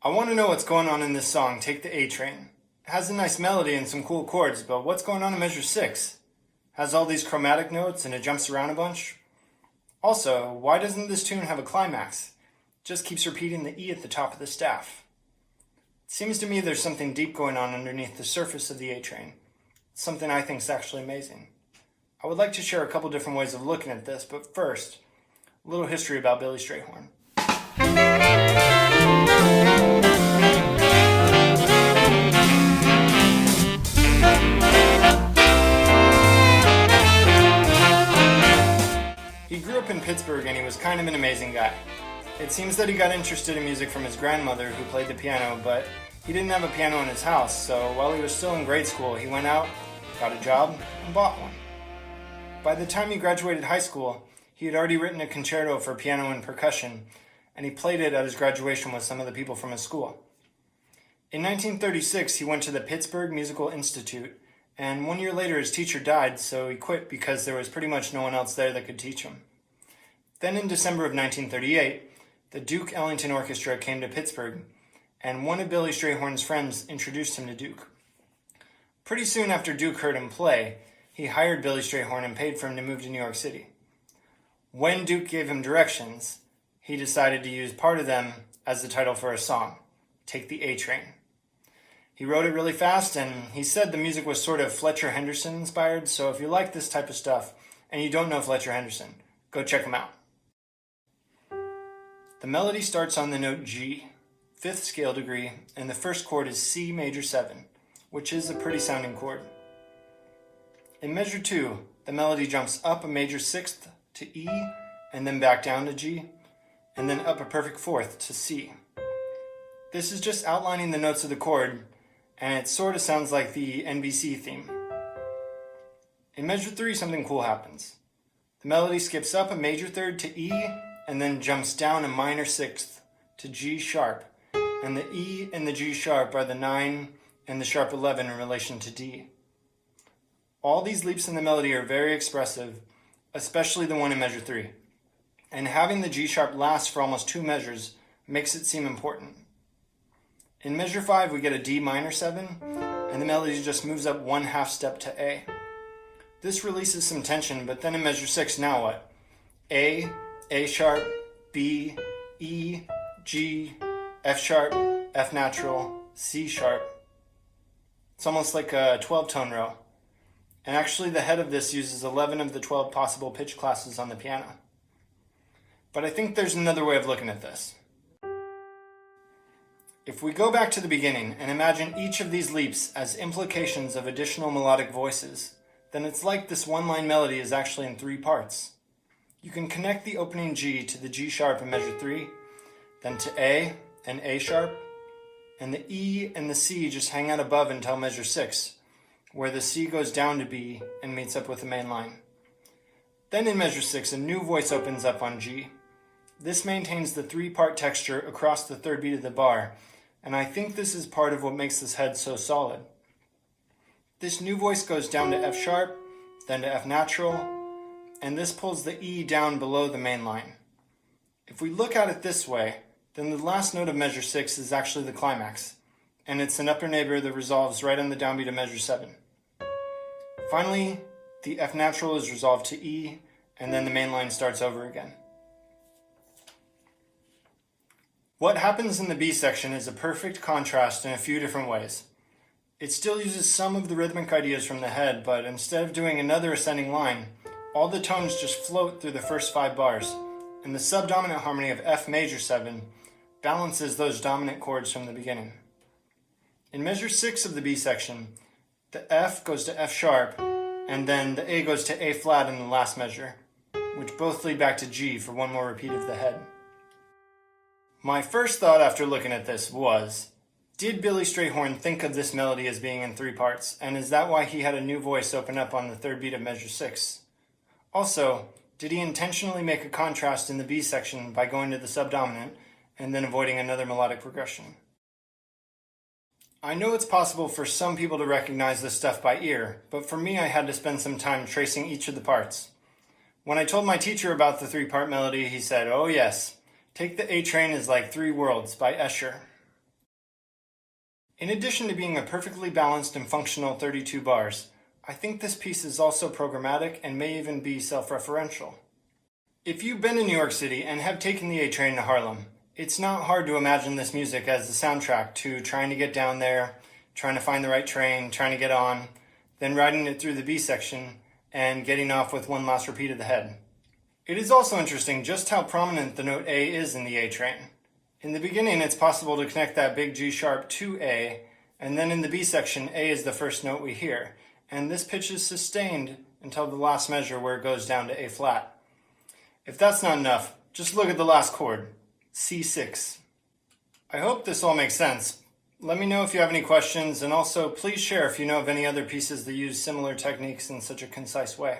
I want to know what's going on in this song, Take the A Train. It has a nice melody and some cool chords, but what's going on in measure 6? Has all these chromatic notes and it jumps around a bunch? Also, why doesn't this tune have a climax? It just keeps repeating the E at the top of the staff. It seems to me there's something deep going on underneath the surface of the A Train. It's something I think is actually amazing. I would like to share a couple different ways of looking at this, but first, a little history about Billy Strayhorn. He grew up in Pittsburgh and he was kind of an amazing guy. It seems that he got interested in music from his grandmother who played the piano, but he didn't have a piano in his house, so while he was still in grade school, he went out, got a job, and bought one. By the time he graduated high school, he had already written a concerto for piano and percussion, and he played it at his graduation with some of the people from his school. In 1936, he went to the Pittsburgh Musical Institute, and 1 year later his teacher died, so he quit because there was pretty much no one else there that could teach him. Then in December of 1938, the Duke Ellington Orchestra came to Pittsburgh, and one of Billy Strayhorn's friends introduced him to Duke. Pretty soon after Duke heard him play, he hired Billy Strayhorn and paid for him to move to New York City. When Duke gave him directions, he decided to use part of them as the title for a song, Take the A Train. He wrote it really fast, and he said the music was sort of Fletcher Henderson inspired, so if you like this type of stuff and you don't know Fletcher Henderson, go check him out. The melody starts on the note G, 5th scale degree, and the first chord is C major 7, which is a pretty sounding chord. In measure 2, the melody jumps up a major 6th to E, and then back down to G, and then up a perfect 4th to C. This is just outlining the notes of the chord, and it sort of sounds like the NBC theme. In measure 3, something cool happens. The melody skips up a major 3rd to E, and then jumps down a minor 6th to G sharp, and the E and the G sharp are the 9 and the sharp 11 in relation to D. All these leaps in the melody are very expressive, especially the one in measure 3, and having the G sharp last for almost 2 measures makes it seem important. In measure 5, we get a D minor 7, and the melody just moves up 1/2 step to A. This releases some tension, but then in measure 6, now what? A sharp, B, E, G, F sharp, F natural, C sharp. It's almost like a 12-tone row. And actually the head of this uses 11 of the 12 possible pitch classes on the piano. But I think there's another way of looking at this. If we go back to the beginning and imagine each of these leaps as implications of additional melodic voices, then it's like this one-line melody is actually in 3 parts. You can connect the opening G to the G sharp in measure 3, then to A and A sharp, and the E and the C just hang out above until measure 6, where the C goes down to B and meets up with the main line. Then in measure 6, a new voice opens up on G. This maintains the 3-part texture across the 3rd beat of the bar, and I think this is part of what makes this head so solid. This new voice goes down to F sharp, then to F natural, and this pulls the E down below the main line. If we look at it this way, then the last note of measure 6 is actually the climax, and it's an upper neighbor that resolves right on the downbeat of measure 7. Finally, the F natural is resolved to E, and then the main line starts over again. What happens in the B section is a perfect contrast in a few different ways. It still uses some of the rhythmic ideas from the head, but instead of doing another ascending line, all the tones just float through the first 5 bars, and the subdominant harmony of F major 7 balances those dominant chords from the beginning. In measure 6 of the B section, the F goes to F sharp, and then the A goes to A flat in the last measure, which both lead back to G for one more repeat of the head. My first thought after looking at this was, did Billy Strayhorn think of this melody as being in 3 parts, and is that why he had a new voice open up on the 3rd beat of measure 6? Also, did he intentionally make a contrast in the B section by going to the subdominant and then avoiding another melodic progression? I know it's possible for some people to recognize this stuff by ear, but for me I had to spend some time tracing each of the parts. When I told my teacher about the 3-part melody, he said, "Oh yes, Take the A Train is like 3 Worlds by Escher." In addition to being a perfectly balanced and functional 32 bars, I think this piece is also programmatic and may even be self-referential. If you've been in New York City and have taken the A train to Harlem, it's not hard to imagine this music as the soundtrack to trying to get down there, trying to find the right train, trying to get on, then riding it through the B section, and getting off with one last repeat of the head. It is also interesting just how prominent the note A is in the A train. In the beginning, it's possible to connect that big G sharp to A, and then in the B section, A is the first note we hear, and this pitch is sustained until the last measure where it goes down to A flat. If that's not enough, just look at the last chord, C6. I hope this all makes sense. Let me know if you have any questions, and also please share if you know of any other pieces that use similar techniques in such a concise way.